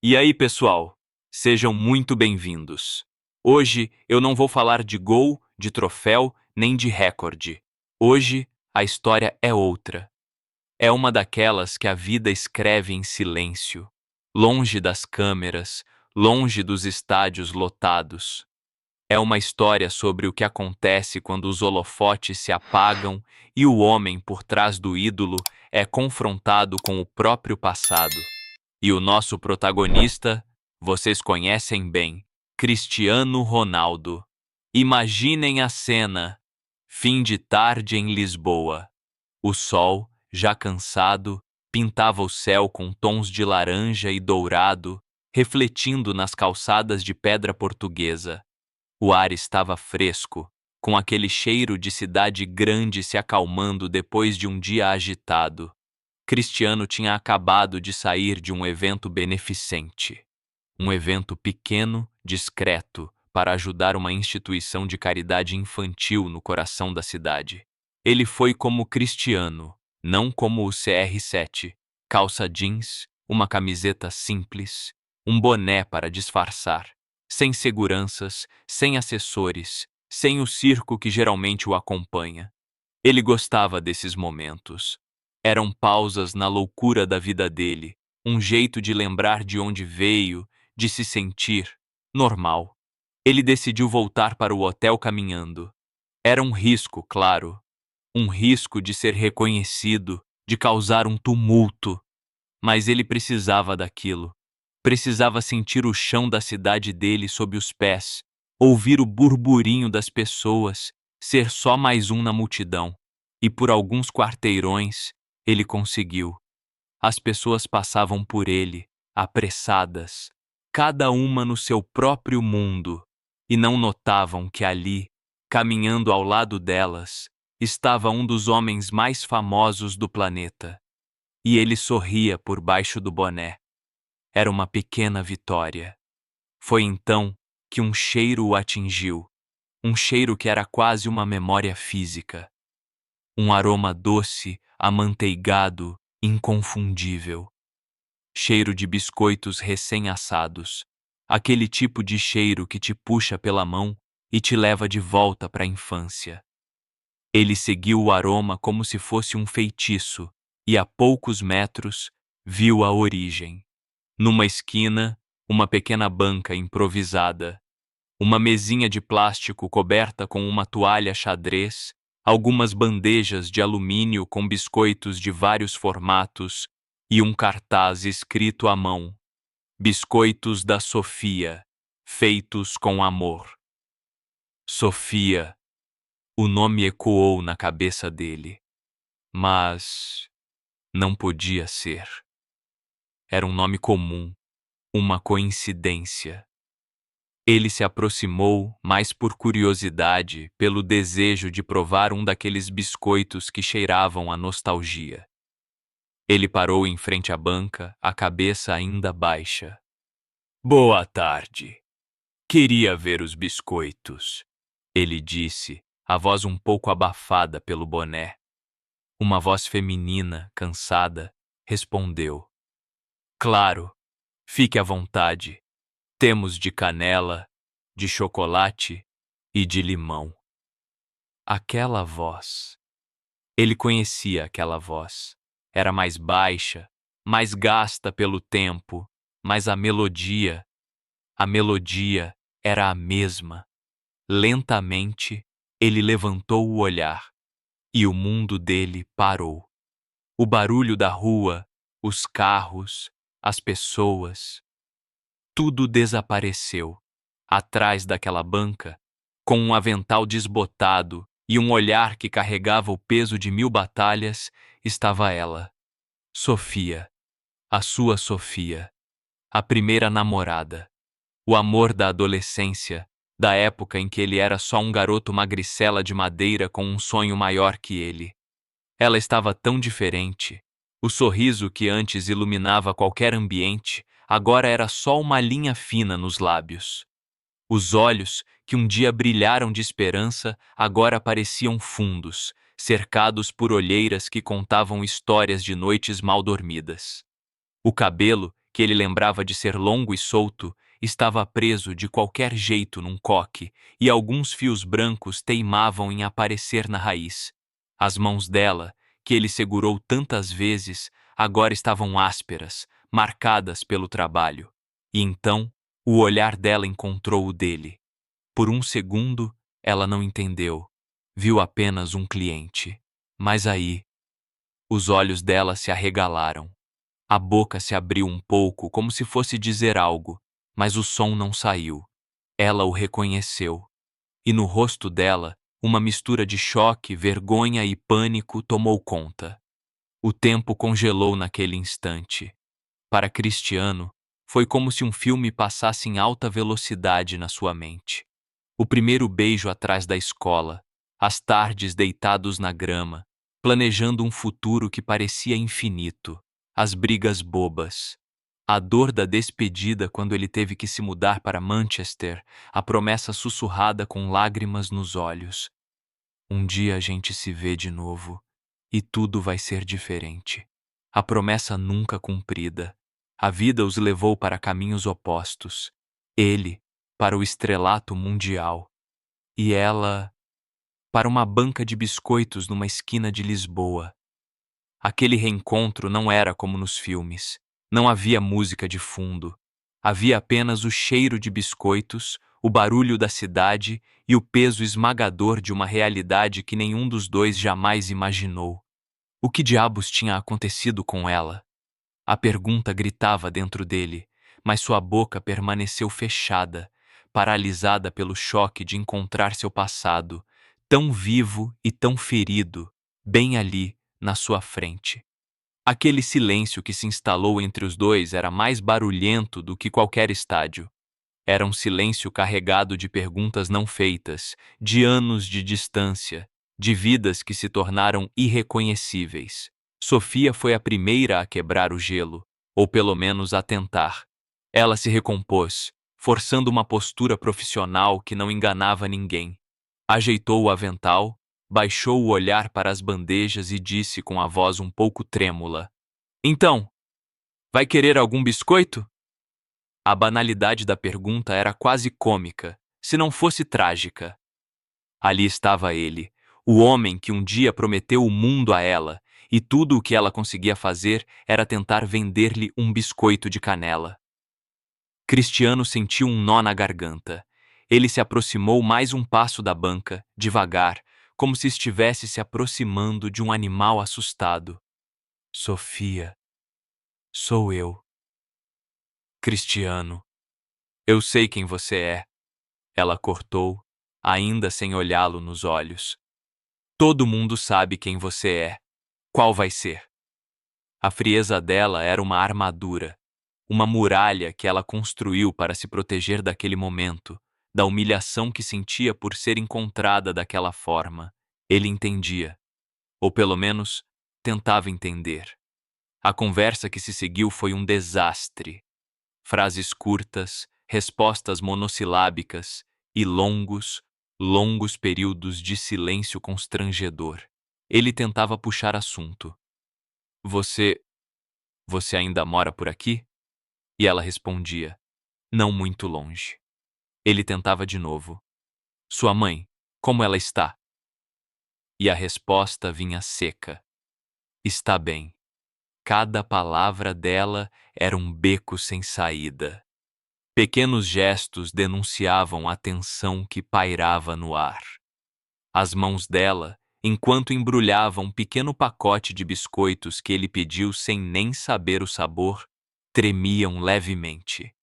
E aí, pessoal? Sejam muito bem-vindos. Hoje eu não vou falar de gol, de troféu, nem de recorde. Hoje a história é outra. É uma daquelas que a vida escreve em silêncio, longe das câmeras, longe dos estádios lotados. É uma história sobre o que acontece quando os holofotes se apagam e o homem por trás do ídolo é confrontado com o próprio passado. E o nosso protagonista, vocês conhecem bem, Cristiano Ronaldo. Imaginem a cena. Fim de tarde em Lisboa. O sol, já cansado, pintava o céu com tons de laranja e dourado, refletindo nas calçadas de pedra portuguesa. O ar estava fresco, com aquele cheiro de cidade grande se acalmando depois de um dia agitado. Cristiano tinha acabado de sair de um evento beneficente. Um evento pequeno, discreto, para ajudar uma instituição de caridade infantil no coração da cidade. Ele foi como Cristiano, não como o CR7. Calça jeans, uma camiseta simples, um boné para disfarçar, sem seguranças, sem assessores, sem o circo que geralmente o acompanha. Ele gostava desses momentos. Eram pausas na loucura da vida dele, um jeito de lembrar de onde veio, de se sentir normal. Ele decidiu voltar para o hotel caminhando. Era um risco, claro. Um risco de ser reconhecido, de causar um tumulto. Mas ele precisava daquilo. Precisava sentir o chão da cidade dele sob os pés, ouvir o burburinho das pessoas, ser só mais um na multidão. E por alguns quarteirões, ele conseguiu. As pessoas passavam por ele, apressadas, cada uma no seu próprio mundo, e não notavam que ali, caminhando ao lado delas, estava um dos homens mais famosos do planeta. E ele sorria por baixo do boné. Era uma pequena vitória. Foi então que um cheiro o atingiu, um cheiro que era quase uma memória física. Um aroma doce, amanteigado, inconfundível. Cheiro de biscoitos recém-assados. Aquele tipo de cheiro que te puxa pela mão e te leva de volta para a infância. Ele seguiu o aroma como se fosse um feitiço e a poucos metros viu a origem. Numa esquina, uma pequena banca improvisada. Uma mesinha de plástico coberta com uma toalha xadrez, algumas bandejas de alumínio com biscoitos de vários formatos e um cartaz escrito à mão: Biscoitos da Sofia, feitos com amor. Sofia. O nome ecoou na cabeça dele. Mas não podia ser. Era um nome comum, uma coincidência. Ele se aproximou, mais por curiosidade, pelo desejo de provar um daqueles biscoitos que cheiravam a nostalgia. Ele parou em frente à banca, a cabeça ainda baixa. Boa tarde. Queria ver os biscoitos, ele disse, a voz um pouco abafada pelo boné. Uma voz feminina, cansada, respondeu. Claro, fique à vontade. Temos de canela, de chocolate e de limão. Aquela voz. Ele conhecia aquela voz. Era mais baixa, mais gasta pelo tempo, mas a melodia era a mesma. Lentamente, ele levantou o olhar e o mundo dele parou. O barulho da rua, os carros, as pessoas, tudo desapareceu. Atrás daquela banca, com um avental desbotado e um olhar que carregava o peso de 1000 batalhas, estava ela, Sofia, a sua Sofia, a primeira namorada, o amor da adolescência, da época em que ele era só um garoto magricela de madeira com um sonho maior que ele. Ela estava tão diferente. O sorriso que antes iluminava qualquer ambiente, agora era só uma linha fina nos lábios. Os olhos, que um dia brilharam de esperança, agora pareciam fundos, cercados por olheiras que contavam histórias de noites mal dormidas. O cabelo, que ele lembrava de ser longo e solto, estava preso de qualquer jeito num coque, e alguns fios brancos teimavam em aparecer na raiz. As mãos dela, que ele segurou tantas vezes, agora estavam ásperas, marcadas pelo trabalho. E então, o olhar dela encontrou o dele. Por um segundo, ela não entendeu. Viu apenas um cliente. Mas aí, os olhos dela se arregalaram. A boca se abriu um pouco, como se fosse dizer algo, mas o som não saiu. Ela o reconheceu. E no rosto dela, uma mistura de choque, vergonha e pânico tomou conta. O tempo congelou naquele instante. Para Cristiano, foi como se um filme passasse em alta velocidade na sua mente. O primeiro beijo atrás da escola, as tardes deitados na grama, planejando um futuro que parecia infinito, as brigas bobas, a dor da despedida quando ele teve que se mudar para Manchester, a promessa sussurrada com lágrimas nos olhos. Um dia a gente se vê de novo e tudo vai ser diferente. A promessa nunca cumprida. A vida os levou para caminhos opostos. Ele, para o estrelato mundial, e ela, para uma banca de biscoitos numa esquina de Lisboa. Aquele reencontro não era como nos filmes. Não havia música de fundo. Havia apenas o cheiro de biscoitos, o barulho da cidade e o peso esmagador de uma realidade que nenhum dos dois jamais imaginou. O que diabos tinha acontecido com ela? A pergunta gritava dentro dele, mas sua boca permaneceu fechada, paralisada pelo choque de encontrar seu passado, tão vivo e tão ferido, bem ali, na sua frente. Aquele silêncio que se instalou entre os dois era mais barulhento do que qualquer estádio. Era um silêncio carregado de perguntas não feitas, de anos de distância, de vidas que se tornaram irreconhecíveis. Sofia foi a primeira a quebrar o gelo, ou pelo menos a tentar. Ela se recompôs, forçando uma postura profissional que não enganava ninguém. Ajeitou o avental, baixou o olhar para as bandejas e disse com a voz um pouco trêmula: Então, vai querer algum biscoito? A banalidade da pergunta era quase cômica, se não fosse trágica. Ali estava ele, o homem que um dia prometeu o mundo a ela, e tudo o que ela conseguia fazer era tentar vender-lhe um biscoito de canela. Cristiano sentiu um nó na garganta. Ele se aproximou mais um passo da banca, devagar, como se estivesse se aproximando de um animal assustado. Sofia, sou eu. Cristiano, eu sei quem você é. Ela cortou, ainda sem olhá-lo nos olhos. Todo mundo sabe quem você é. Qual vai ser? A frieza dela era uma armadura, uma muralha que ela construiu para se proteger daquele momento, da humilhação que sentia por ser encontrada daquela forma. Ele entendia, ou pelo menos tentava entender. A conversa que se seguiu foi um desastre. Frases curtas, respostas monossilábicas e longos períodos de silêncio constrangedor. Ele tentava puxar assunto. Você, você ainda mora por aqui? E ela respondia, não muito longe. Ele tentava de novo. Sua mãe, como ela está? E a resposta vinha seca. Está bem. Cada palavra dela era um beco sem saída. Pequenos gestos denunciavam a tensão que pairava no ar. As mãos dela, enquanto embrulhava um pequeno pacote de biscoitos que ele pediu sem nem saber o sabor, tremiam levemente.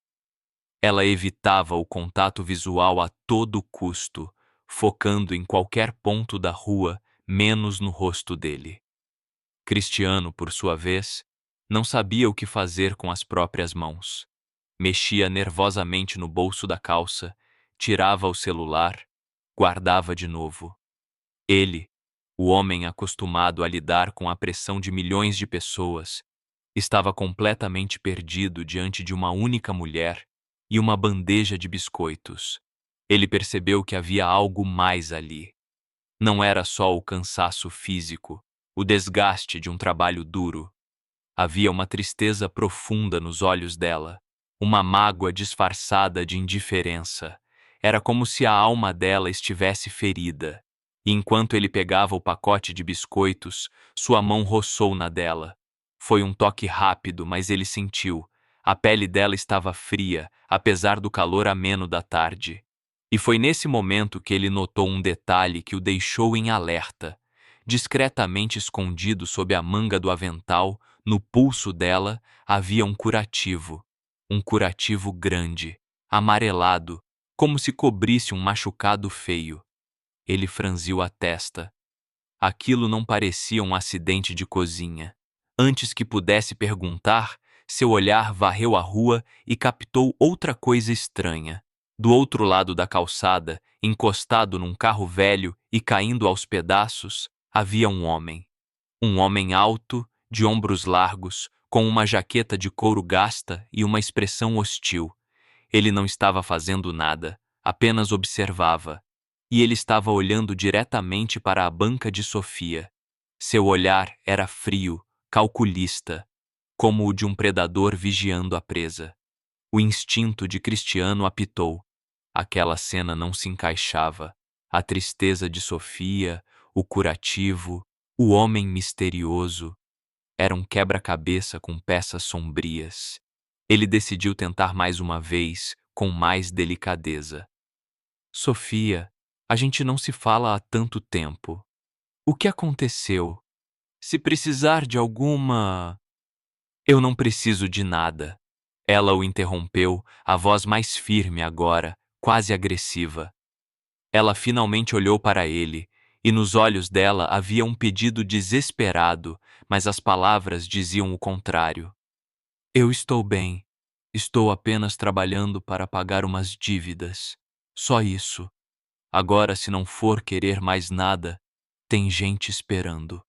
Ela evitava o contato visual a todo custo, focando em qualquer ponto da rua, menos no rosto dele. Cristiano, por sua vez, não sabia o que fazer com as próprias mãos. Mexia nervosamente no bolso da calça, tirava o celular, guardava de novo. Ele, o homem acostumado a lidar com a pressão de milhões de pessoas, estava completamente perdido diante de uma única mulher e uma bandeja de biscoitos. Ele percebeu que havia algo mais ali. Não era só o cansaço físico, o desgaste de um trabalho duro. Havia uma tristeza profunda nos olhos dela, uma mágoa disfarçada de indiferença. Era como se a alma dela estivesse ferida. E enquanto ele pegava o pacote de biscoitos, sua mão roçou na dela. Foi um toque rápido, mas ele sentiu. A pele dela estava fria, apesar do calor ameno da tarde. E foi nesse momento que ele notou um detalhe que o deixou em alerta. Discretamente escondido sob a manga do avental, no pulso dela, havia um curativo. Um curativo grande, amarelado, como se cobrisse um machucado feio. Ele franziu a testa. Aquilo não parecia um acidente de cozinha. Antes que pudesse perguntar, seu olhar varreu a rua e captou outra coisa estranha. Do outro lado da calçada, encostado num carro velho e caindo aos pedaços, havia um homem. Um homem alto, de ombros largos, com uma jaqueta de couro gasta e uma expressão hostil. Ele não estava fazendo nada, apenas observava. E ele estava olhando diretamente para a banca de Sofia. Seu olhar era frio, calculista, como o de um predador vigiando a presa. O instinto de Cristiano apitou. Aquela cena não se encaixava. A tristeza de Sofia, o curativo, o homem misterioso. Era um quebra-cabeça com peças sombrias. Ele decidiu tentar mais uma vez, com mais delicadeza. Sofia, a gente não se fala há tanto tempo. O que aconteceu? Se precisar de alguma... Eu não preciso de nada. Ela o interrompeu, a voz mais firme agora, quase agressiva. Ela finalmente olhou para ele, e nos olhos dela havia um pedido desesperado, mas as palavras diziam o contrário. Eu estou bem. Estou apenas trabalhando para pagar umas dívidas. Só isso. Agora, se não for querer mais nada, tem gente esperando.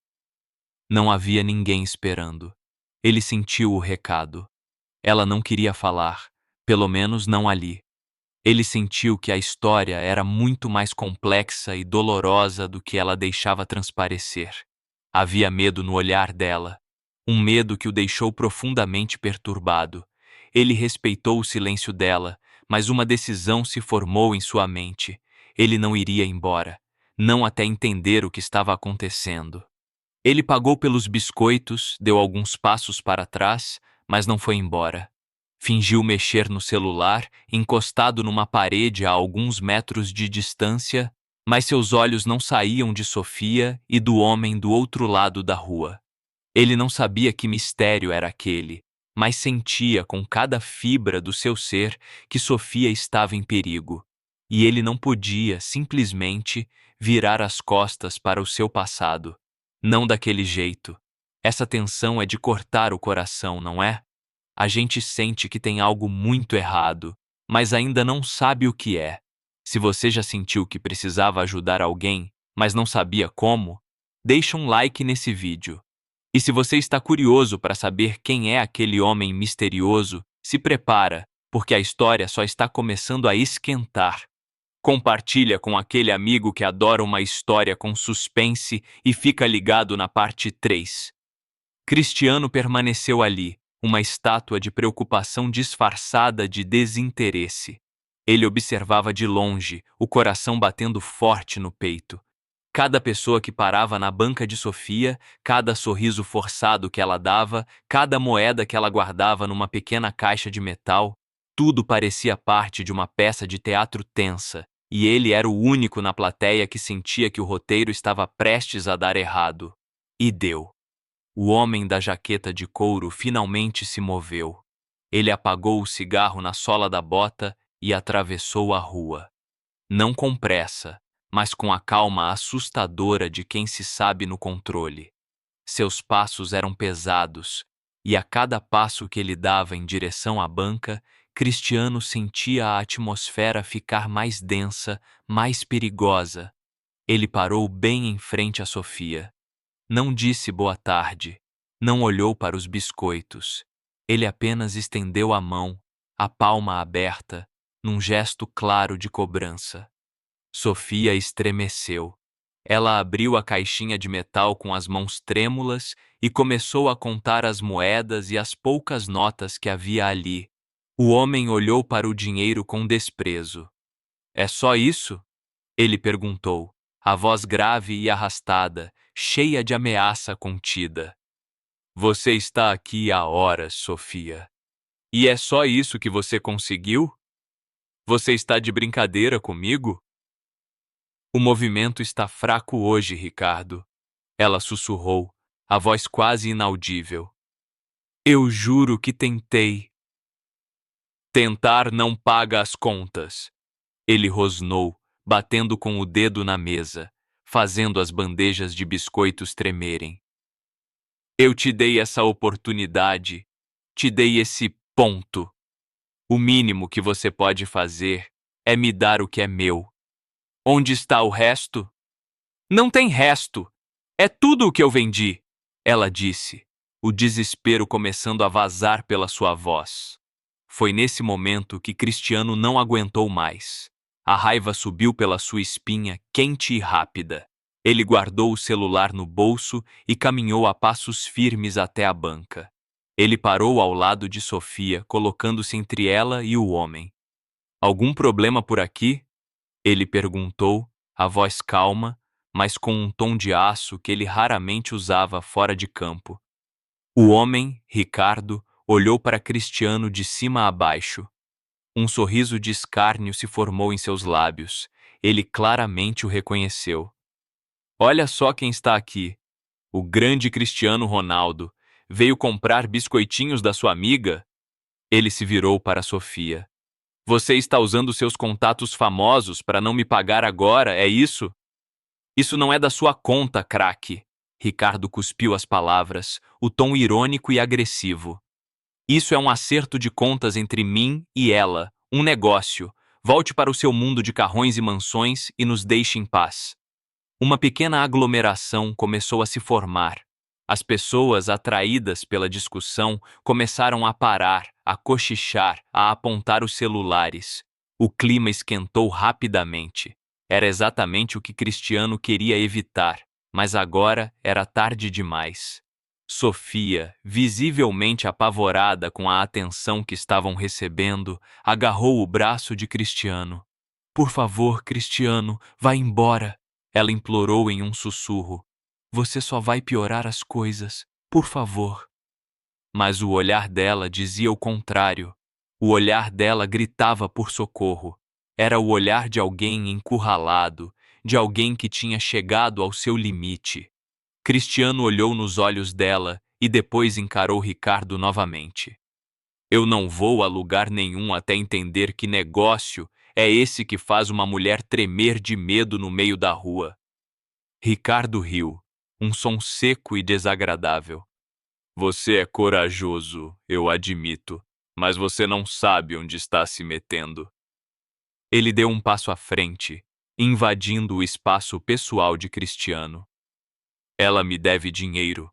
Não havia ninguém esperando. Ele sentiu o recado. Ela não queria falar, pelo menos não ali. Ele sentiu que a história era muito mais complexa e dolorosa do que ela deixava transparecer. Havia medo no olhar dela, um medo que o deixou profundamente perturbado. Ele respeitou o silêncio dela, mas uma decisão se formou em sua mente. Ele não iria embora, não até entender o que estava acontecendo. Ele pagou pelos biscoitos, deu alguns passos para trás, mas não foi embora. Fingiu mexer no celular, encostado numa parede a alguns metros de distância, mas seus olhos não saíam de Sofia e do homem do outro lado da rua. Ele não sabia que mistério era aquele, mas sentia com cada fibra do seu ser que Sofia estava em perigo. E ele não podia, simplesmente, virar as costas para o seu passado. Não daquele jeito. Essa tensão é de cortar o coração, não é? A gente sente que tem algo muito errado, mas ainda não sabe o que é. Se você já sentiu que precisava ajudar alguém, mas não sabia como, deixa um like nesse vídeo. E se você está curioso para saber quem é aquele homem misterioso, se prepara, porque a história só está começando a esquentar. Compartilha com aquele amigo que adora uma história com suspense e fica ligado na parte 3. Cristiano permaneceu ali, uma estátua de preocupação disfarçada de desinteresse. Ele observava de longe, o coração batendo forte no peito. Cada pessoa que parava na banca de Sofia, cada sorriso forçado que ela dava, cada moeda que ela guardava numa pequena caixa de metal, tudo parecia parte de uma peça de teatro tensa, e ele era o único na plateia que sentia que o roteiro estava prestes a dar errado. E deu. O homem da jaqueta de couro finalmente se moveu. Ele apagou o cigarro na sola da bota e atravessou a rua. Não com pressa, mas com a calma assustadora de quem se sabe no controle. Seus passos eram pesados, e a cada passo que ele dava em direção à banca, Cristiano sentia a atmosfera ficar mais densa, mais perigosa. Ele parou bem em frente a Sofia. Não disse boa tarde, não olhou para os biscoitos. Ele apenas estendeu a mão, a palma aberta, num gesto claro de cobrança. Sofia estremeceu. Ela abriu a caixinha de metal com as mãos trêmulas e começou a contar as moedas e as poucas notas que havia ali. O homem olhou para o dinheiro com desprezo. É só isso? Ele perguntou, a voz grave e arrastada, cheia de ameaça contida. Você está aqui há horas, Sofia. E é só isso que você conseguiu? Você está de brincadeira comigo? O movimento está fraco hoje, Ricardo. Ela sussurrou, a voz quase inaudível. Eu juro que tentei. Tentar não paga as contas. Ele rosnou, batendo com o dedo na mesa, fazendo as bandejas de biscoitos tremerem. Eu te dei essa oportunidade, te dei esse ponto. O mínimo que você pode fazer é me dar o que é meu. Onde está o resto? Não tem resto. É tudo o que eu vendi, ela disse, o desespero começando a vazar pela sua voz. Foi nesse momento que Cristiano não aguentou mais. A raiva subiu pela sua espinha, quente e rápida. Ele guardou o celular no bolso e caminhou a passos firmes até a banca. Ele parou ao lado de Sofia, colocando-se entre ela e o homem. Algum problema por aqui? Ele perguntou, a voz calma, mas com um tom de aço que ele raramente usava fora de campo. O homem, Ricardo, olhou para Cristiano de cima a baixo. Um sorriso de escárnio se formou em seus lábios. Ele claramente o reconheceu. Olha só quem está aqui. O grande Cristiano Ronaldo. Veio comprar biscoitinhos da sua amiga? Ele se virou para Sofia. Você está usando seus contatos famosos para não me pagar agora, é isso? Isso não é da sua conta, craque. Ricardo cuspiu as palavras, o tom irônico e agressivo. Isso é um acerto de contas entre mim e ela, um negócio. Volte para o seu mundo de carrões e mansões e nos deixe em paz. Uma pequena aglomeração começou a se formar. As pessoas, atraídas pela discussão, começaram a parar, a cochichar, a apontar os celulares. O clima esquentou rapidamente. Era exatamente o que Cristiano queria evitar, mas agora era tarde demais. Sofia, visivelmente apavorada com a atenção que estavam recebendo, agarrou o braço de Cristiano. Por favor, Cristiano, vá embora. Ela implorou em um sussurro. Você só vai piorar as coisas. Por favor. Mas o olhar dela dizia o contrário. O olhar dela gritava por socorro. Era o olhar de alguém encurralado, de alguém que tinha chegado ao seu limite. Cristiano olhou nos olhos dela e depois encarou Ricardo novamente. Eu não vou a lugar nenhum até entender que negócio é esse que faz uma mulher tremer de medo no meio da rua. Ricardo riu, um som seco e desagradável. Você é corajoso, eu admito, mas você não sabe onde está se metendo. Ele deu um passo à frente, invadindo o espaço pessoal de Cristiano. Ela me deve dinheiro,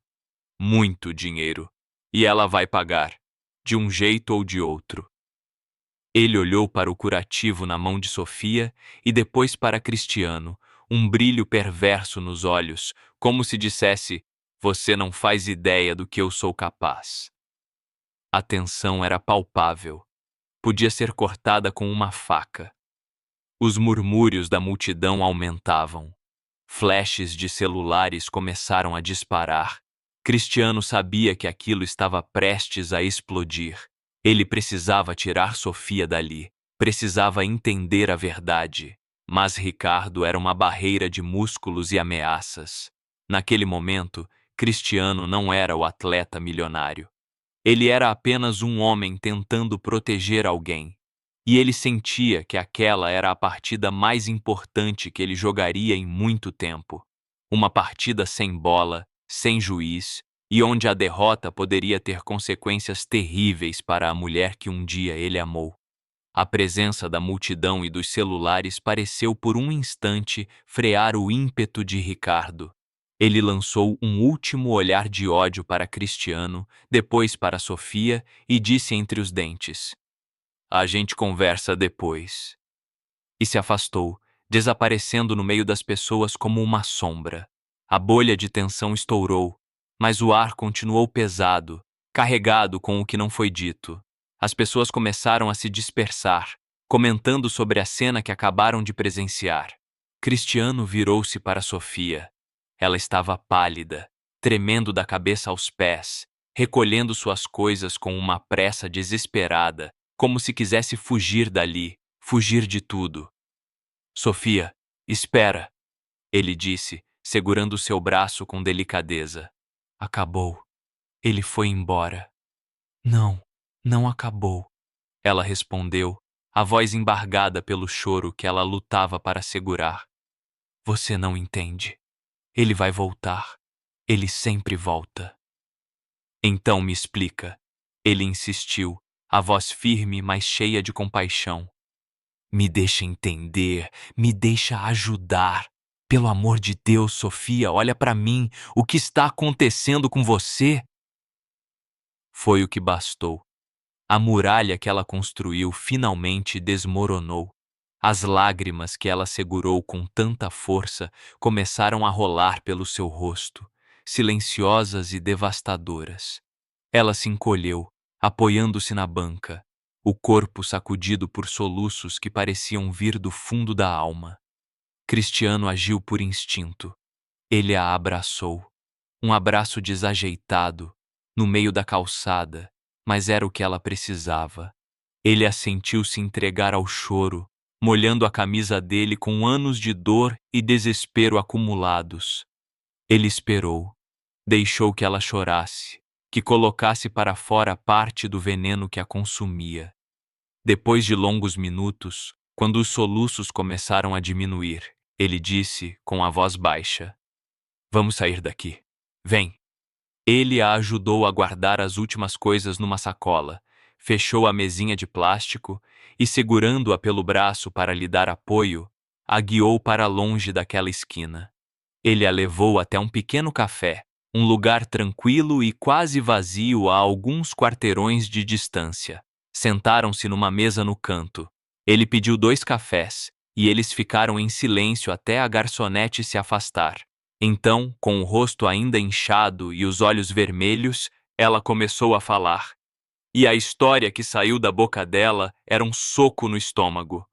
muito dinheiro, e ela vai pagar, de um jeito ou de outro. Ele olhou para o curativo na mão de Sofia e depois para Cristiano, um brilho perverso nos olhos, como se dissesse: Você não faz ideia do que eu sou capaz. A tensão era palpável. Podia ser cortada com uma faca. Os murmúrios da multidão aumentavam. Flashes de celulares começaram a disparar. Cristiano sabia que aquilo estava prestes a explodir. Ele precisava tirar Sofia dali, precisava entender a verdade. Mas Ricardo era uma barreira de músculos e ameaças. Naquele momento, Cristiano não era o atleta milionário. Ele era apenas um homem tentando proteger alguém. E ele sentia que aquela era a partida mais importante que ele jogaria em muito tempo. Uma partida sem bola, sem juiz, e onde a derrota poderia ter consequências terríveis para a mulher que um dia ele amou. A presença da multidão e dos celulares pareceu por um instante frear o ímpeto de Ricardo. Ele lançou um último olhar de ódio para Cristiano, depois para Sofia e disse entre os dentes: A gente conversa depois. E se afastou, desaparecendo no meio das pessoas como uma sombra. A bolha de tensão estourou, mas o ar continuou pesado, carregado com o que não foi dito. As pessoas começaram a se dispersar, comentando sobre a cena que acabaram de presenciar. Cristiano virou-se para Sofia. Ela estava pálida, tremendo da cabeça aos pés, recolhendo suas coisas com uma pressa desesperada, como se quisesse fugir dali, fugir de tudo. Sofia, espera, ele disse, segurando seu braço com delicadeza. Acabou. Ele foi embora. Não, não acabou. Ela respondeu, a voz embargada pelo choro que ela lutava para segurar. Você não entende. Ele vai voltar. Ele sempre volta. Então me explica. Ele insistiu, a voz firme, mas cheia de compaixão. Me deixa entender, me deixa ajudar. Pelo amor de Deus, Sofia, olha para mim. O que está acontecendo com você? Foi o que bastou. A muralha que ela construiu finalmente desmoronou. As lágrimas que ela segurou com tanta força começaram a rolar pelo seu rosto, silenciosas e devastadoras. Ela se encolheu, apoiando-se na banca, o corpo sacudido por soluços que pareciam vir do fundo da alma. Cristiano agiu por instinto. Ele a abraçou. Um abraço desajeitado, no meio da calçada, mas era o que ela precisava. Ele a sentiu se entregar ao choro, molhando a camisa dele com anos de dor e desespero acumulados. Ele esperou, deixou que ela chorasse, que colocasse para fora parte do veneno que a consumia. Depois de longos minutos, quando os soluços começaram a diminuir, ele disse, com a voz baixa: Vamos sair daqui. Vem. Ele a ajudou a guardar as últimas coisas numa sacola, fechou a mesinha de plástico e, segurando-a pelo braço para lhe dar apoio, a guiou para longe daquela esquina. Ele a levou até um pequeno café, um lugar tranquilo e quase vazio a alguns quarteirões de distância. Sentaram-se numa mesa no canto. Ele pediu 2 cafés, e eles ficaram em silêncio até a garçonete se afastar. Então, com o rosto ainda inchado e os olhos vermelhos, ela começou a falar. E a história que saiu da boca dela era um soco no estômago.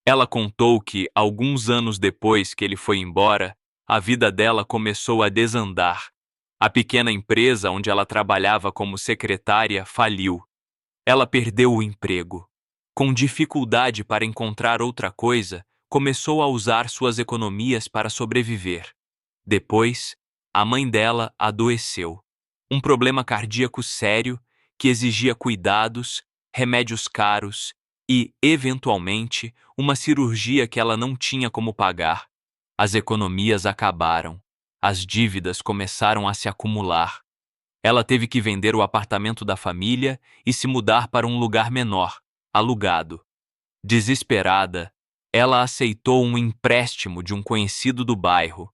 Ela contou que, alguns anos depois que ele foi embora, a vida dela começou a desandar. A pequena empresa onde ela trabalhava como secretária faliu. Ela perdeu o emprego. Com dificuldade para encontrar outra coisa, começou a usar suas economias para sobreviver. Depois, a mãe dela adoeceu. Um problema cardíaco sério que exigia cuidados, remédios caros e, eventualmente, uma cirurgia que ela não tinha como pagar. As economias acabaram. As dívidas começaram a se acumular. Ela teve que vender o apartamento da família e se mudar para um lugar menor, alugado. Desesperada, ela aceitou um empréstimo de um conhecido do bairro.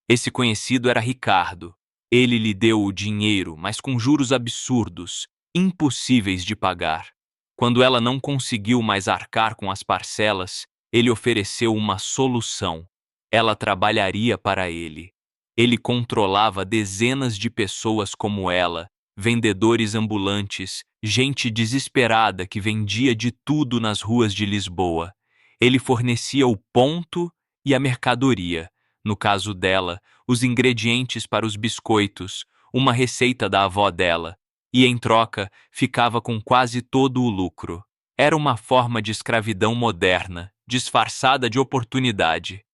Esse conhecido era Ricardo. Ele lhe deu o dinheiro, mas com juros absurdos, impossíveis de pagar. Quando ela não conseguiu mais arcar com as parcelas, ele ofereceu uma solução. Ela trabalharia para ele. Ele controlava dezenas de pessoas como ela, vendedores ambulantes, gente desesperada que vendia de tudo nas ruas de Lisboa. Ele fornecia o ponto e a mercadoria. No caso dela, os ingredientes para os biscoitos, uma receita da avó dela, e em troca ficava com quase todo o lucro. Era uma forma de escravidão moderna, disfarçada de oportunidade.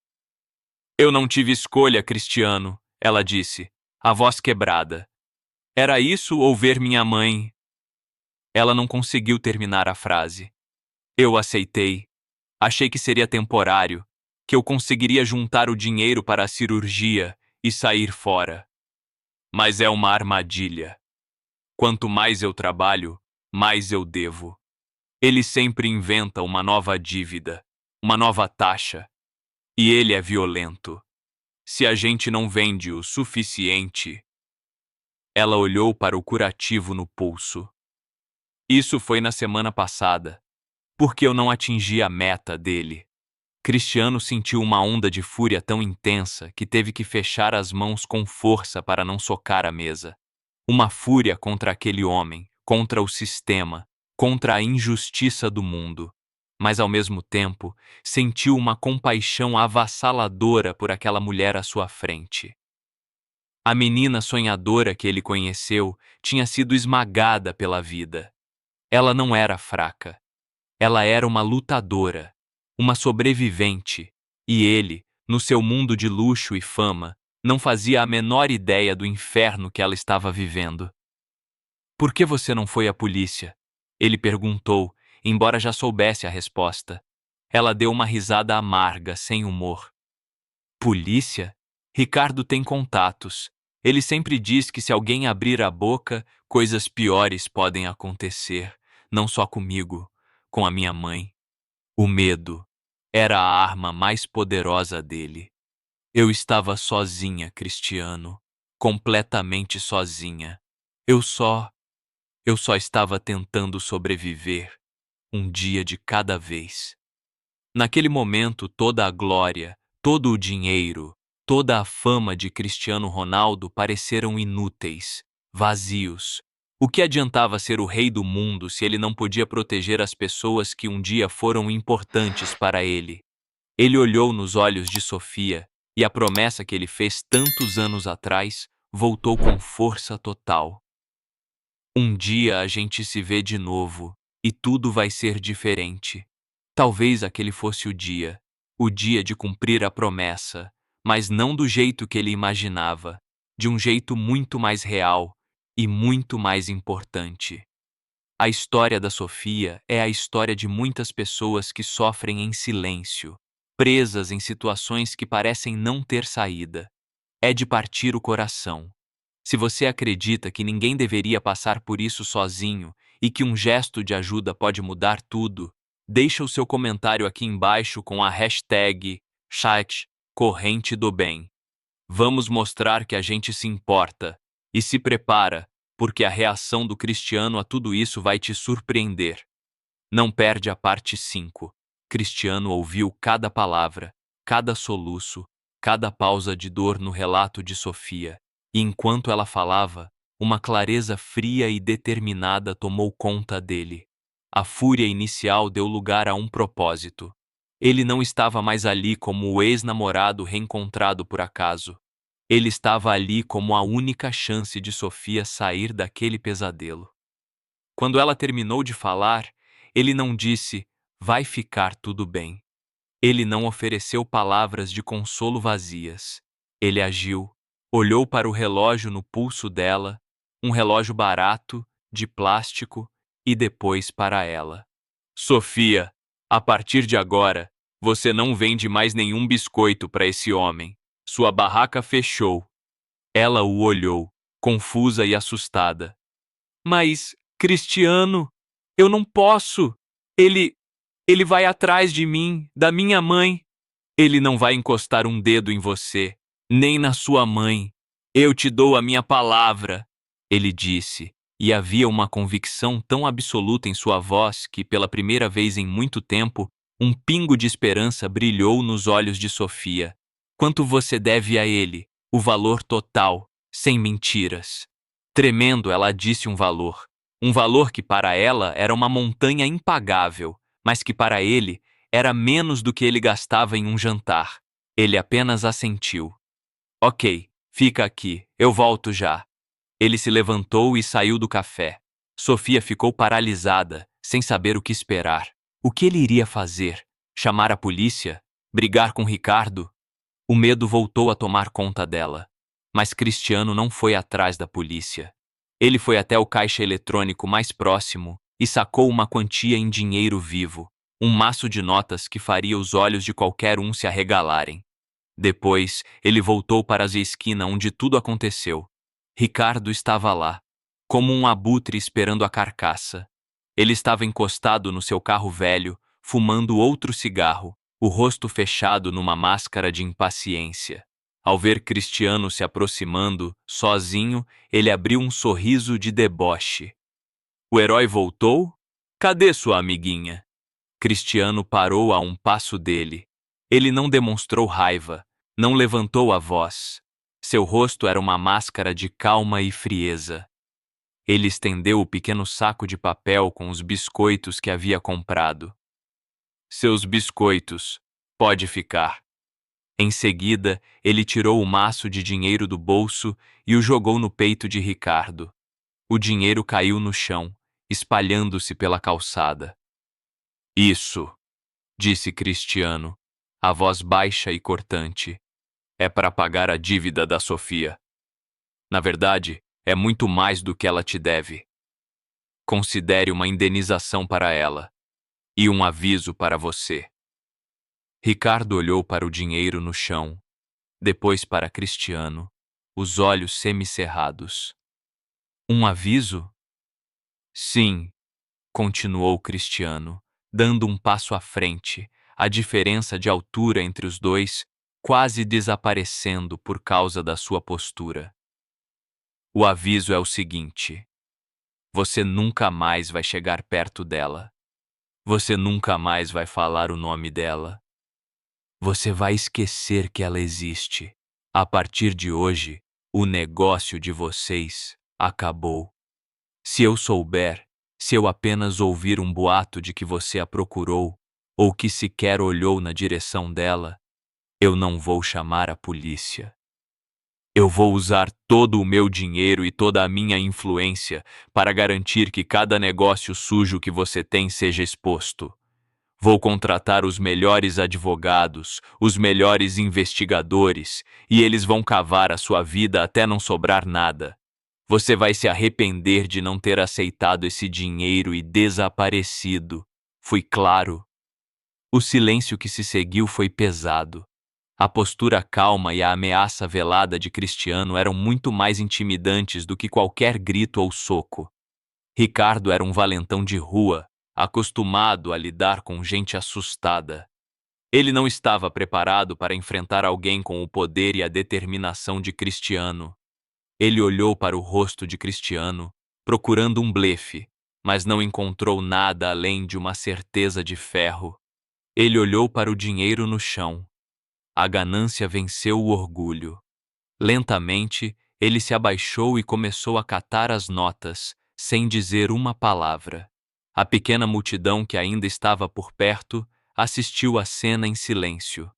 Eu não tive escolha, Cristiano, ela disse, a voz quebrada. Era isso ou ver minha mãe? Ela não conseguiu terminar a frase. Eu aceitei. Achei que seria temporário, que eu conseguiria juntar o dinheiro para a cirurgia e sair fora. Mas é uma armadilha. Quanto mais eu trabalho, mais eu devo. Ele sempre inventa uma nova dívida, uma nova taxa. E ele é violento. Se a gente não vende o suficiente... Ela olhou para o curativo no pulso. Isso foi na semana passada, porque eu não atingi a meta dele. Cristiano sentiu uma onda de fúria tão intensa que teve que fechar as mãos com força para não socar a mesa. Uma fúria contra aquele homem, contra o sistema, contra a injustiça do mundo. Mas, ao mesmo tempo, sentiu uma compaixão avassaladora por aquela mulher à sua frente. A menina sonhadora que ele conheceu tinha sido esmagada pela vida. Ela não era fraca. Ela era uma lutadora, uma sobrevivente, e ele, no seu mundo de luxo e fama, não fazia a menor ideia do inferno que ela estava vivendo. Por que você não foi à polícia? Ele perguntou, embora já soubesse a resposta. Ela deu uma risada amarga, sem humor. Polícia? Ricardo tem contatos. Ele sempre diz que se alguém abrir a boca, coisas piores podem acontecer. Não só comigo, com a minha mãe. O medo era a arma mais poderosa dele. Eu estava sozinha, Cristiano. Completamente sozinha. Eu só Eu só estava tentando sobreviver, um dia de cada vez. Naquele momento, toda a glória, todo o dinheiro, toda a fama de Cristiano Ronaldo pareceram inúteis, vazios. O que adiantava ser o rei do mundo se ele não podia proteger as pessoas que um dia foram importantes para ele? Ele olhou nos olhos de Sofia e a promessa que ele fez tantos anos atrás voltou com força total. Um dia a gente se vê de novo e tudo vai ser diferente. Talvez aquele fosse o dia de cumprir a promessa, mas não do jeito que ele imaginava, de um jeito muito mais real e muito mais importante. A história da Sofia é a história de muitas pessoas que sofrem em silêncio, presas em situações que parecem não ter saída. É de partir o coração. Se você acredita que ninguém deveria passar por isso sozinho e que um gesto de ajuda pode mudar tudo, deixa o seu comentário aqui embaixo com a hashtag chat Corrente do Bem. Vamos mostrar que a gente se importa e se prepara, porque a reação do Cristiano a tudo isso vai te surpreender. Não perde a parte 5. Cristiano ouviu cada palavra, cada soluço, cada pausa de dor no relato de Sofia, e enquanto ela falava, uma clareza fria e determinada tomou conta dele. A fúria inicial deu lugar a um propósito. Ele não estava mais ali como o ex-namorado reencontrado por acaso. Ele estava ali como a única chance de Sofia sair daquele pesadelo. Quando ela terminou de falar, ele não disse, vai ficar tudo bem. Ele não ofereceu palavras de consolo vazias. Ele agiu, olhou para o relógio no pulso dela, um relógio barato, de plástico, e depois para ela. Sofia, a partir de agora, você não vende mais nenhum biscoito para esse homem. Sua barraca fechou. Ela o olhou, confusa e assustada. Mas, Cristiano, eu não posso. Ele, ele vai atrás de mim, da minha mãe. Ele não vai encostar um dedo em você, nem na sua mãe. Eu te dou a minha palavra, ele disse, e havia uma convicção tão absoluta em sua voz que, pela primeira vez em muito tempo, um pingo de esperança brilhou nos olhos de Sofia. Quanto você deve a ele? O valor total, sem mentiras. Tremendo, ela disse um valor. Um valor que para ela era uma montanha impagável, mas que para ele era menos do que ele gastava em um jantar. Ele apenas assentiu. Ok, fica aqui, eu volto já. Ele se levantou e saiu do café. Sofia ficou paralisada, sem saber o que esperar. O que ele iria fazer? Chamar a polícia? Brigar com Ricardo? O medo voltou a tomar conta dela. Mas Cristiano não foi atrás da polícia. Ele foi até o caixa eletrônico mais próximo e sacou uma quantia em dinheiro vivo, um maço de notas que faria os olhos de qualquer um se arregalarem. Depois, ele voltou para a esquina onde tudo aconteceu. Ricardo estava lá, como um abutre esperando a carcaça. Ele estava encostado no seu carro velho, fumando outro cigarro, o rosto fechado numa máscara de impaciência. Ao ver Cristiano se aproximando, sozinho, ele abriu um sorriso de deboche. O herói voltou? Cadê sua amiguinha? Cristiano parou a um passo dele. Ele não demonstrou raiva, não levantou a voz. Seu rosto era uma máscara de calma e frieza. Ele estendeu o pequeno saco de papel com os biscoitos que havia comprado. Seus biscoitos, pode ficar. Em seguida, ele tirou o maço de dinheiro do bolso e o jogou no peito de Ricardo. O dinheiro caiu no chão, espalhando-se pela calçada. Isso, disse Cristiano, a voz baixa e cortante. É para pagar a dívida da Sofia. Na verdade, é muito mais do que ela te deve. Considere uma indenização para ela e um aviso para você. Ricardo olhou para o dinheiro no chão, depois para Cristiano, os olhos semicerrados. Um aviso? Sim, continuou Cristiano, dando um passo à frente, a diferença de altura entre os dois quase desaparecendo por causa da sua postura. O aviso é o seguinte: você nunca mais vai chegar perto dela. Você nunca mais vai falar o nome dela. Você vai esquecer que ela existe. A partir de hoje, o negócio de vocês acabou. Se eu souber, se eu apenas ouvir um boato de que você a procurou, ou que sequer olhou na direção dela, eu não vou chamar a polícia. Eu vou usar todo o meu dinheiro e toda a minha influência para garantir que cada negócio sujo que você tem seja exposto. Vou contratar os melhores advogados, os melhores investigadores, e eles vão cavar a sua vida até não sobrar nada. Você vai se arrepender de não ter aceitado esse dinheiro e desaparecido. Fui claro. O silêncio que se seguiu foi pesado. A postura calma e a ameaça velada de Cristiano eram muito mais intimidantes do que qualquer grito ou soco. Ricardo era um valentão de rua, acostumado a lidar com gente assustada. Ele não estava preparado para enfrentar alguém com o poder e a determinação de Cristiano. Ele olhou para o rosto de Cristiano, procurando um blefe, mas não encontrou nada além de uma certeza de ferro. Ele olhou para o dinheiro no chão. A ganância venceu o orgulho. Lentamente, ele se abaixou e começou a catar as notas, sem dizer uma palavra. A pequena multidão que ainda estava por perto assistiu à cena em silêncio.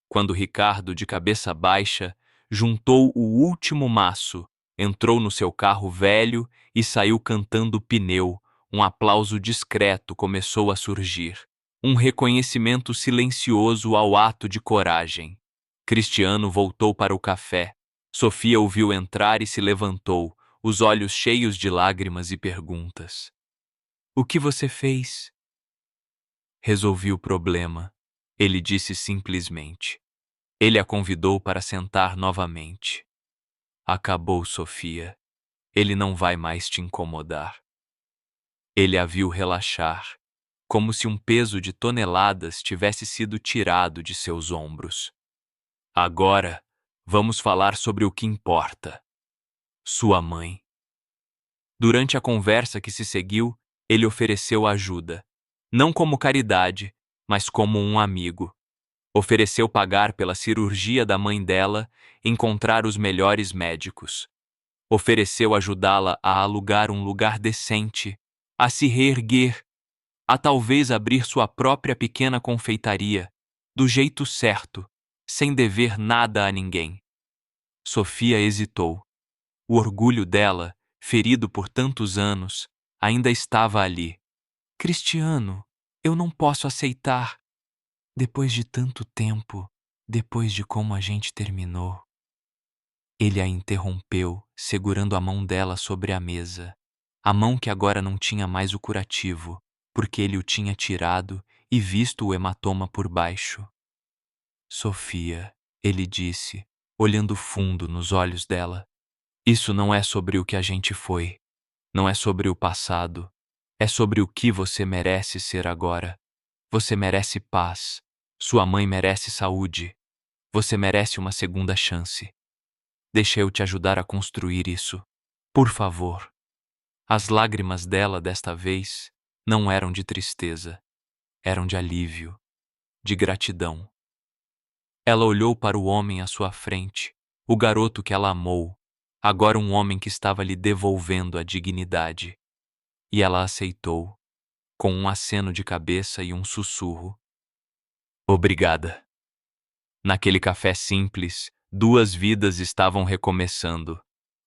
Quando Ricardo, de cabeça baixa, juntou o último maço, entrou no seu carro velho e saiu cantando pneu, um aplauso discreto começou a surgir. Um reconhecimento silencioso ao ato de coragem. Cristiano voltou para o café. Sofia o viu entrar e se levantou, os olhos cheios de lágrimas e perguntas. O que você fez? Resolvi o problema, ele disse simplesmente. Ele a convidou para sentar novamente. Acabou, Sofia. Ele não vai mais te incomodar. Ele a viu relaxar, como se um peso de toneladas tivesse sido tirado de seus ombros. Agora, vamos falar sobre o que importa. Sua mãe. Durante a conversa que se seguiu, ele ofereceu ajuda, não como caridade, mas como um amigo. Ofereceu pagar pela cirurgia da mãe dela, encontrar os melhores médicos. Ofereceu ajudá-la a alugar um lugar decente, a se reerguer, a talvez abrir sua própria pequena confeitaria, do jeito certo, sem dever nada a ninguém. Sofia hesitou. O orgulho dela, ferido por tantos anos, ainda estava ali. Cristiano, eu não posso aceitar. Depois de tanto tempo, depois de como a gente terminou. Ele a interrompeu, segurando a mão dela sobre a mesa. A mão que agora não tinha mais o curativo, porque ele o tinha tirado e visto o hematoma por baixo. Sofia, ele disse, olhando fundo nos olhos dela. Isso não é sobre o que a gente foi. Não é sobre o passado. É sobre o que você merece ser agora. Você merece paz. Sua mãe merece saúde. Você merece uma segunda chance. Deixa eu te ajudar a construir isso. Por favor. As lágrimas dela desta vez não eram de tristeza. Eram de alívio, de gratidão. Ela olhou para o homem à sua frente, o garoto que ela amou, agora um homem que estava lhe devolvendo a dignidade. E ela aceitou, com um aceno de cabeça e um sussurro. Obrigada. Naquele café simples, duas vidas estavam recomeçando.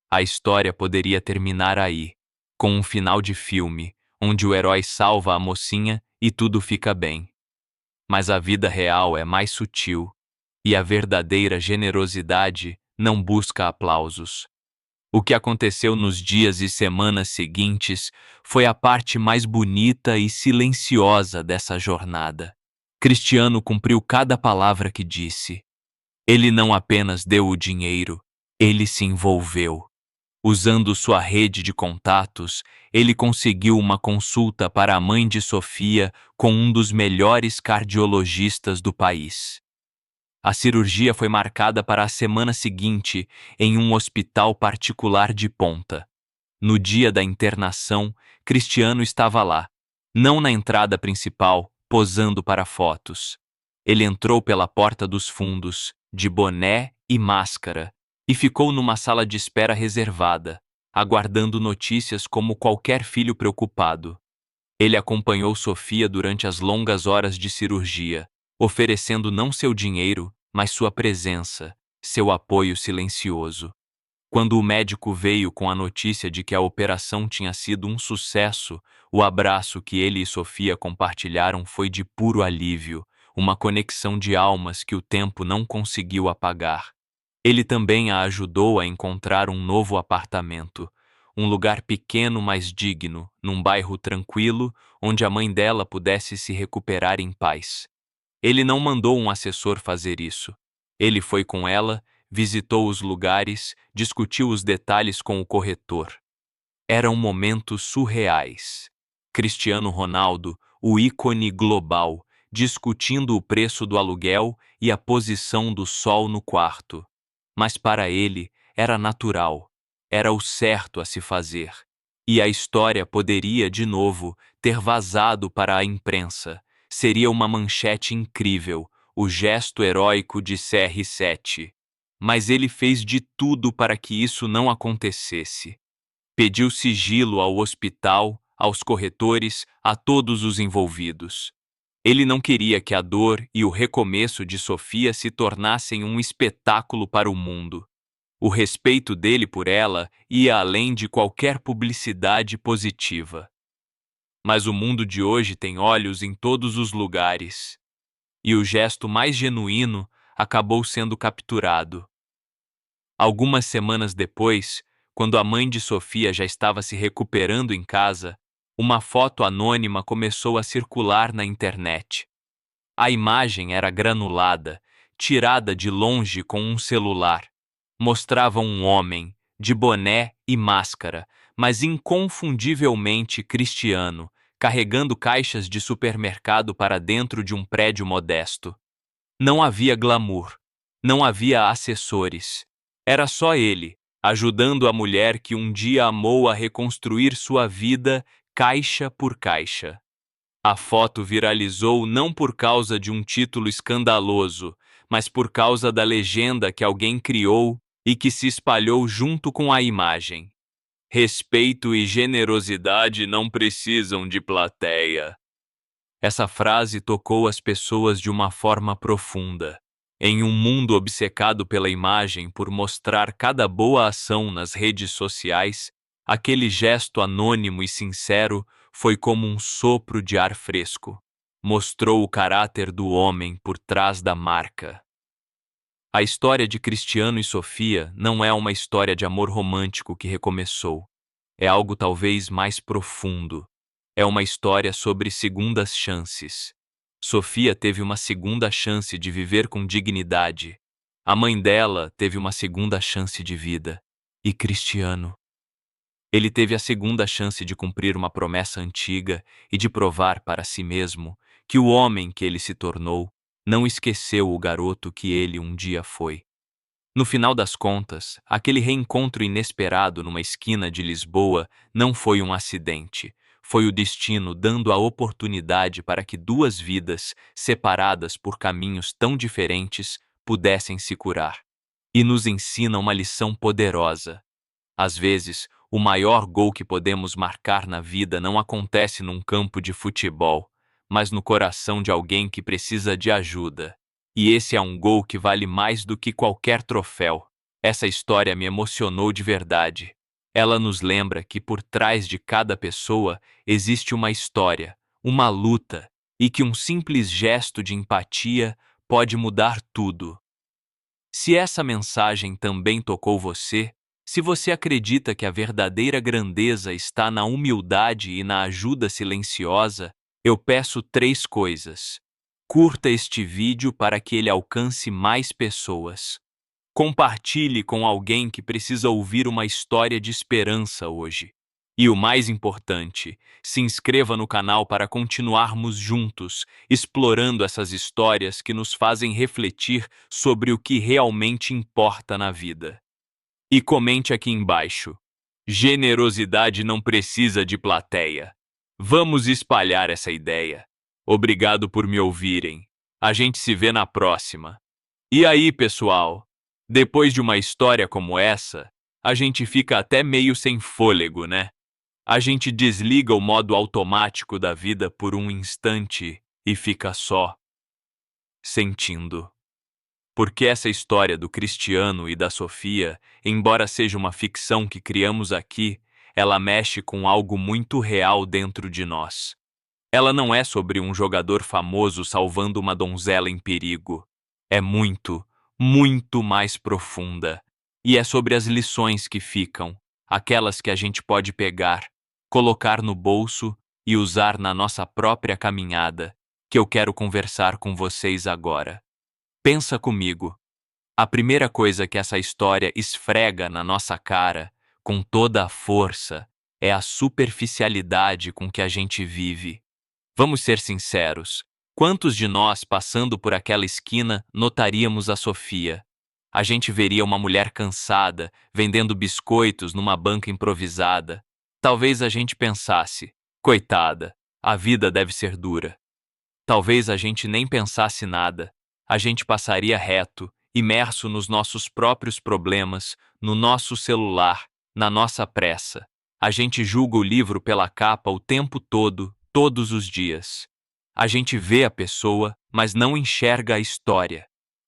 A história poderia terminar aí, com um final de filme, onde o herói salva a mocinha e tudo fica bem. Mas a vida real é mais sutil, e a verdadeira generosidade não busca aplausos. O que aconteceu nos dias e semanas seguintes foi a parte mais bonita e silenciosa dessa jornada. Cristiano cumpriu cada palavra que disse. Ele não apenas deu o dinheiro, ele se envolveu. Usando sua rede de contatos, ele conseguiu uma consulta para a mãe de Sofia com um dos melhores cardiologistas do país. A cirurgia foi marcada para a semana seguinte em um hospital particular de ponta. No dia da internação, Cristiano estava lá, não na entrada principal, posando para fotos. Ele entrou pela porta dos fundos, de boné e máscara, e ficou numa sala de espera reservada, aguardando notícias como qualquer filho preocupado. Ele acompanhou Sofia durante as longas horas de cirurgia, oferecendo não seu dinheiro, mas sua presença, seu apoio silencioso. Quando o médico veio com a notícia de que a operação tinha sido um sucesso, o abraço que ele e Sofia compartilharam foi de puro alívio, uma conexão de almas que o tempo não conseguiu apagar. Ele também a ajudou a encontrar um novo apartamento, um lugar pequeno mas digno, num bairro tranquilo, onde a mãe dela pudesse se recuperar em paz. Ele não mandou um assessor fazer isso. Ele foi com ela, visitou os lugares, discutiu os detalhes com o corretor. Eram momentos surreais. Cristiano Ronaldo, o ícone global, discutindo o preço do aluguel e a posição do sol no quarto. Mas para ele era natural, era o certo a se fazer. E a história poderia, de novo, ter vazado para a imprensa. Seria uma manchete incrível, o gesto heróico de CR7. Mas ele fez de tudo para que isso não acontecesse. Pediu sigilo ao hospital, aos corretores, a todos os envolvidos. Ele não queria que a dor e o recomeço de Sofia se tornassem um espetáculo para o mundo. O respeito dele por ela ia além de qualquer publicidade positiva. Mas o mundo de hoje tem olhos em todos os lugares. E o gesto mais genuíno acabou sendo capturado. Algumas semanas depois, quando a mãe de Sofia já estava se recuperando em casa, uma foto anônima começou a circular na internet. A imagem era granulada, tirada de longe com um celular. Mostrava um homem, de boné e máscara, mas inconfundivelmente cristiano, carregando caixas de supermercado para dentro de um prédio modesto. Não havia glamour, não havia assessores. Era só ele, ajudando a mulher que um dia amou a reconstruir sua vida caixa por caixa. A foto viralizou não por causa de um título escandaloso, mas por causa da legenda que alguém criou e que se espalhou junto com a imagem. Respeito e generosidade não precisam de plateia. Essa frase tocou as pessoas de uma forma profunda. Em um mundo obcecado pela imagem por mostrar cada boa ação nas redes sociais, aquele gesto anônimo e sincero foi como um sopro de ar fresco. Mostrou o caráter do homem por trás da marca. A história de Cristiano e Sofia não é uma história de amor romântico que recomeçou. É algo talvez mais profundo. É uma história sobre segundas chances. Sofia teve uma segunda chance de viver com dignidade. A mãe dela teve uma segunda chance de vida. E Cristiano? Ele teve a segunda chance de cumprir uma promessa antiga e de provar para si mesmo que o homem que ele se tornou não esqueceu o garoto que ele um dia foi. No final das contas, aquele reencontro inesperado numa esquina de Lisboa não foi um acidente. Foi o destino dando a oportunidade para que duas vidas, separadas por caminhos tão diferentes, pudessem se curar. E nos ensina uma lição poderosa. Às vezes, o maior gol que podemos marcar na vida não acontece num campo de futebol, mas no coração de alguém que precisa de ajuda. E esse é um gol que vale mais do que qualquer troféu. Essa história me emocionou de verdade. Ela nos lembra que por trás de cada pessoa existe uma história, uma luta, e que um simples gesto de empatia pode mudar tudo. Se essa mensagem também tocou você, se você acredita que a verdadeira grandeza está na humildade e na ajuda silenciosa, eu peço 3 coisas. Curta este vídeo para que ele alcance mais pessoas. Compartilhe com alguém que precisa ouvir uma história de esperança hoje. E o mais importante, se inscreva no canal para continuarmos juntos, explorando essas histórias que nos fazem refletir sobre o que realmente importa na vida. E comente aqui embaixo. Generosidade não precisa de plateia. Vamos espalhar essa ideia. Obrigado por me ouvirem. A gente se vê na próxima. E aí, pessoal? Depois de uma história como essa, a gente fica até meio sem fôlego, né? A gente desliga o modo automático da vida por um instante e fica só sentindo. Porque essa história do Cristiano e da Sofia, embora seja uma ficção que criamos aqui, ela mexe com algo muito real dentro de nós. Ela não é sobre um jogador famoso salvando uma donzela em perigo. É muito, muito mais profunda. E é sobre as lições que ficam, aquelas que a gente pode pegar, colocar no bolso e usar na nossa própria caminhada, que eu quero conversar com vocês agora. Pensa comigo. A primeira coisa que essa história esfrega na nossa cara, com toda a força, é a superficialidade com que a gente vive. Vamos ser sinceros. Quantos de nós, passando por aquela esquina, notaríamos a Sofia? A gente veria uma mulher cansada, vendendo biscoitos numa banca improvisada. Talvez a gente pensasse, coitada, a vida deve ser dura. Talvez a gente nem pensasse nada. A gente passaria reto, imerso nos nossos próprios problemas, no nosso celular, na nossa pressa. A gente julga o livro pela capa o tempo todo, todos os dias. A gente vê a pessoa, mas não enxerga a história.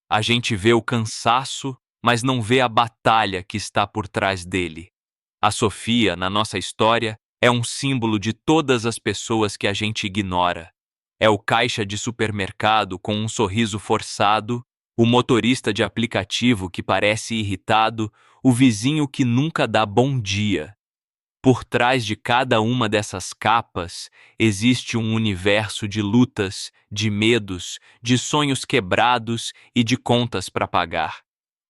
A gente vê o cansaço, mas não vê a batalha que está por trás dele. A Sofia, na nossa história, é um símbolo de todas as pessoas que a gente ignora. É o caixa de supermercado com um sorriso forçado, o motorista de aplicativo que parece irritado, o vizinho que nunca dá bom dia. Por trás de cada uma dessas capas existe um universo de lutas, de medos, de sonhos quebrados e de contas para pagar.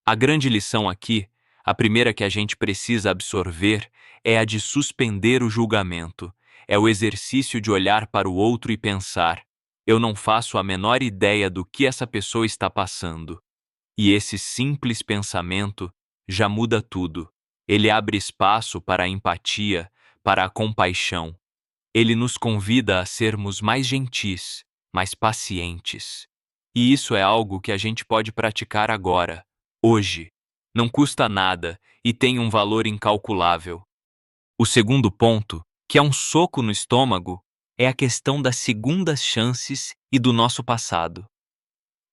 A grande lição aqui, a primeira que a gente precisa absorver, é a de suspender o julgamento. É o exercício de olhar para o outro e pensar: eu não faço a menor ideia do que essa pessoa está passando. E esse simples pensamento já muda tudo. Ele abre espaço para a empatia, para a compaixão. Ele nos convida a sermos mais gentis, mais pacientes. E isso é algo que a gente pode praticar agora, hoje. Não custa nada e tem um valor incalculável. O segundo ponto, que é um soco no estômago, é a questão das segundas chances e do nosso passado.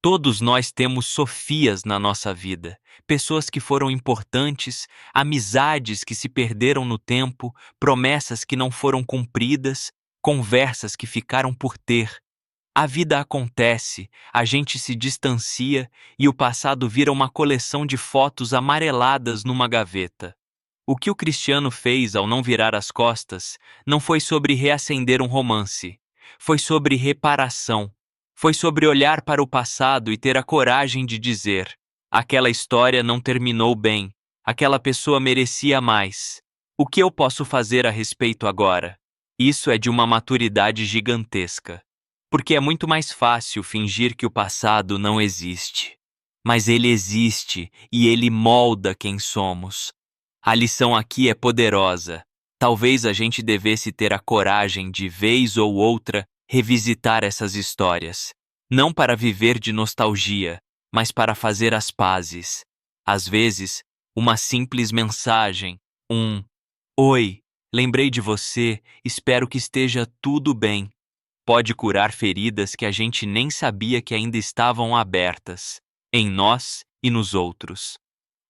Todos nós temos Sofias na nossa vida, pessoas que foram importantes, amizades que se perderam no tempo, promessas que não foram cumpridas, conversas que ficaram por ter. A vida acontece, a gente se distancia e o passado vira uma coleção de fotos amareladas numa gaveta. O que o Cristiano fez ao não virar as costas não foi sobre reacender um romance, foi sobre reparação. Foi sobre olhar para o passado e ter a coragem de dizer: aquela história não terminou bem, aquela pessoa merecia mais. O que eu posso fazer a respeito agora? Isso é de uma maturidade gigantesca. Porque é muito mais fácil fingir que o passado não existe. Mas ele existe e ele molda quem somos. A lição aqui é poderosa. Talvez a gente devesse ter a coragem de, vez ou outra, revisitar essas histórias. Não para viver de nostalgia, mas para fazer as pazes. Às vezes, uma simples mensagem, um "Oi, lembrei de você, espero que esteja tudo bem", pode curar feridas que a gente nem sabia que ainda estavam abertas, em nós e nos outros.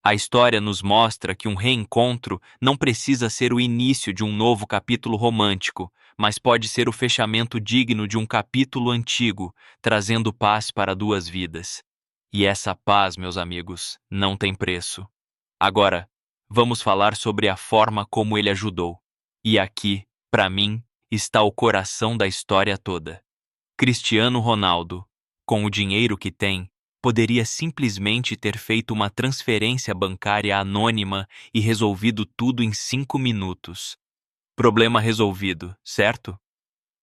A história nos mostra que um reencontro não precisa ser o início de um novo capítulo romântico, mas pode ser o fechamento digno de um capítulo antigo, trazendo paz para duas vidas. E essa paz, meus amigos, não tem preço. Agora, vamos falar sobre a forma como ele ajudou. E aqui, para mim, está o coração da história toda. Cristiano Ronaldo, com o dinheiro que tem, poderia simplesmente ter feito uma transferência bancária anônima e resolvido tudo em 5 minutos. Problema resolvido, certo?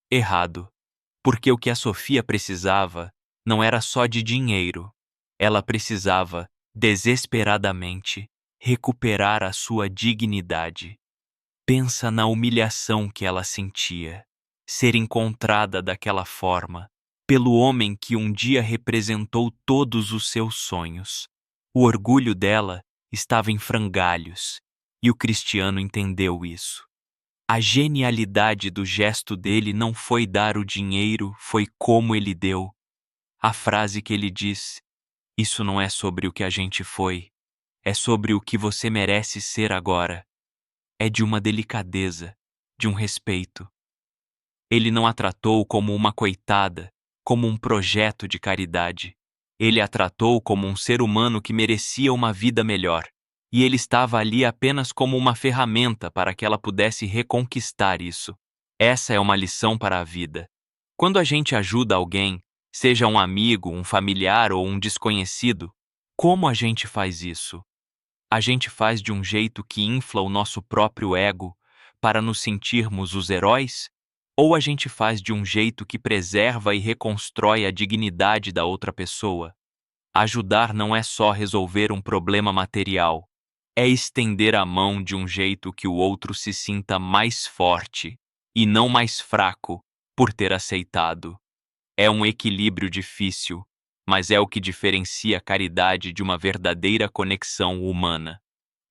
Errado. Porque o que a Sofia precisava não era só de dinheiro. Ela precisava, desesperadamente, recuperar a sua dignidade. Pensa na humilhação que ela sentia. Ser encontrada daquela forma, pelo homem que um dia representou todos os seus sonhos. O orgulho dela estava em frangalhos, e o Cristiano entendeu isso. A genialidade do gesto dele não foi dar o dinheiro, foi como ele deu. A frase que ele diz: "Isso não é sobre o que a gente foi, é sobre o que você merece ser agora." É de uma delicadeza, de um respeito. Ele não a tratou como uma coitada, como um projeto de caridade. Ele a tratou como um ser humano que merecia uma vida melhor. E ele estava ali apenas como uma ferramenta para que ela pudesse reconquistar isso. Essa é uma lição para a vida. Quando a gente ajuda alguém, seja um amigo, um familiar ou um desconhecido, como a gente faz isso? A gente faz de um jeito que infla o nosso próprio ego para nos sentirmos os heróis? Ou a gente faz de um jeito que preserva e reconstrói a dignidade da outra pessoa? Ajudar não é só resolver um problema material, é estender a mão de um jeito que o outro se sinta mais forte e não mais fraco por ter aceitado. É um equilíbrio difícil, mas é o que diferencia a caridade de uma verdadeira conexão humana.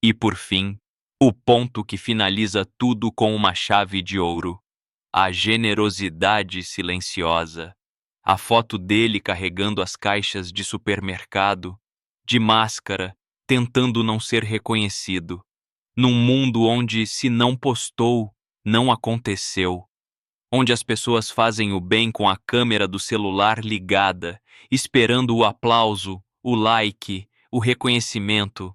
E por fim, o ponto que finaliza tudo com uma chave de ouro: a generosidade silenciosa. A foto dele carregando as caixas de supermercado, de máscara, tentando não ser reconhecido, num mundo onde, se não postou, não aconteceu, onde as pessoas fazem o bem com a câmera do celular ligada, esperando o aplauso, o like, o reconhecimento.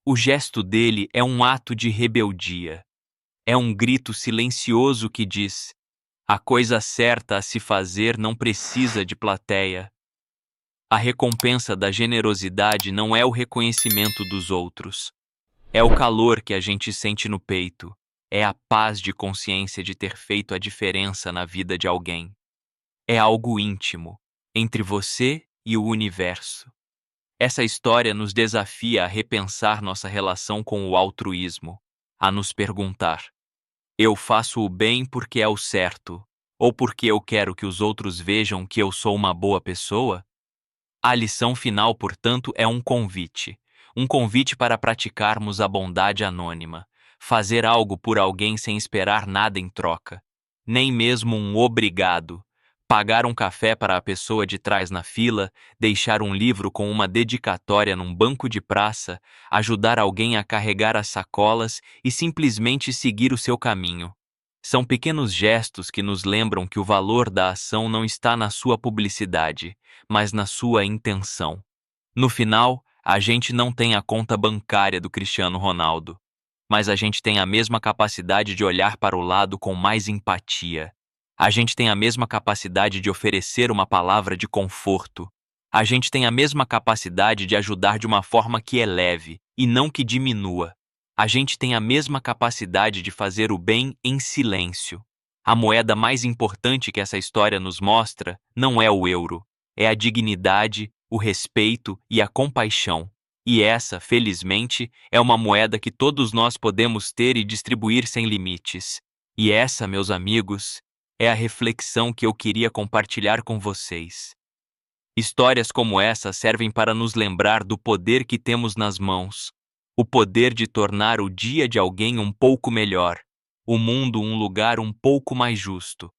O gesto dele é um ato de rebeldia. É um grito silencioso que diz: a coisa certa a se fazer não precisa de plateia. A recompensa da generosidade não é o reconhecimento dos outros. É o calor que a gente sente no peito. É a paz de consciência de ter feito a diferença na vida de alguém. É algo íntimo, entre você e o universo. Essa história nos desafia a repensar nossa relação com o altruísmo, a nos perguntar: eu faço o bem porque é o certo, ou porque eu quero que os outros vejam que eu sou uma boa pessoa? A lição final, portanto, é um convite para praticarmos a bondade anônima, fazer algo por alguém sem esperar nada em troca, nem mesmo um obrigado, pagar um café para a pessoa de trás na fila, deixar um livro com uma dedicatória num banco de praça, ajudar alguém a carregar as sacolas e simplesmente seguir o seu caminho. São pequenos gestos que nos lembram que o valor da ação não está na sua publicidade, mas na sua intenção. No final, a gente não tem a conta bancária do Cristiano Ronaldo, mas a gente tem a mesma capacidade de olhar para o lado com mais empatia. A gente tem a mesma capacidade de oferecer uma palavra de conforto. A gente tem a mesma capacidade de ajudar de uma forma que eleve e não que diminua. A gente tem a mesma capacidade de fazer o bem em silêncio. A moeda mais importante que essa história nos mostra não é o euro, é a dignidade, o respeito e a compaixão. E essa, felizmente, é uma moeda que todos nós podemos ter e distribuir sem limites. E essa, meus amigos, é a reflexão que eu queria compartilhar com vocês. Histórias como essa servem para nos lembrar do poder que temos nas mãos, o poder de tornar o dia de alguém um pouco melhor, o mundo um lugar um pouco mais justo.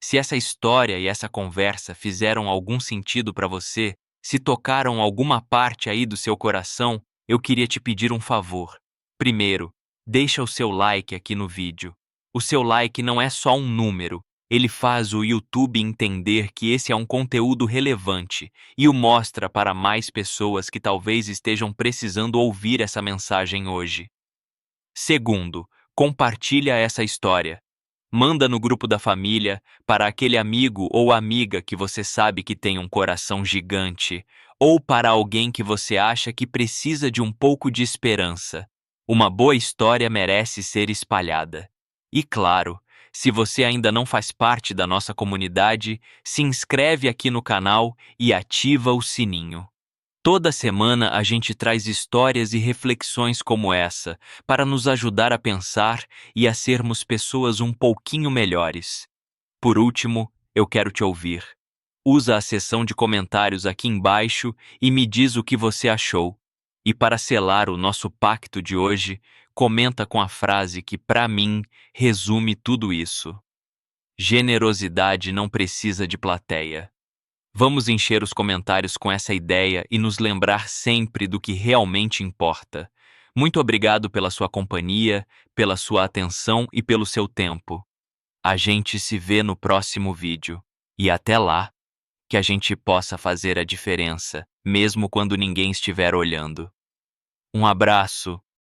Se essa história e essa conversa fizeram algum sentido para você, se tocaram alguma parte aí do seu coração, eu queria te pedir um favor. Primeiro, deixa o seu like aqui no vídeo. O seu like não é só um número, ele faz o YouTube entender que esse é um conteúdo relevante e o mostra para mais pessoas que talvez estejam precisando ouvir essa mensagem hoje. Segundo, compartilha essa história. Manda no grupo da família, para aquele amigo ou amiga que você sabe que tem um coração gigante, ou para alguém que você acha que precisa de um pouco de esperança. Uma boa história merece ser espalhada. E claro, se você ainda não faz parte da nossa comunidade, se inscreve aqui no canal e ativa o sininho. Toda semana a gente traz histórias e reflexões como essa para nos ajudar a pensar e a sermos pessoas um pouquinho melhores. Por último, eu quero te ouvir. Usa a seção de comentários aqui embaixo e me diz o que você achou. E para selar o nosso pacto de hoje, comenta com a frase que, para mim, resume tudo isso. Generosidade não precisa de plateia. Vamos encher os comentários com essa ideia e nos lembrar sempre do que realmente importa. Muito obrigado pela sua companhia, pela sua atenção e pelo seu tempo. A gente se vê no próximo vídeo. E até lá, que a gente possa fazer a diferença, mesmo quando ninguém estiver olhando. Um abraço.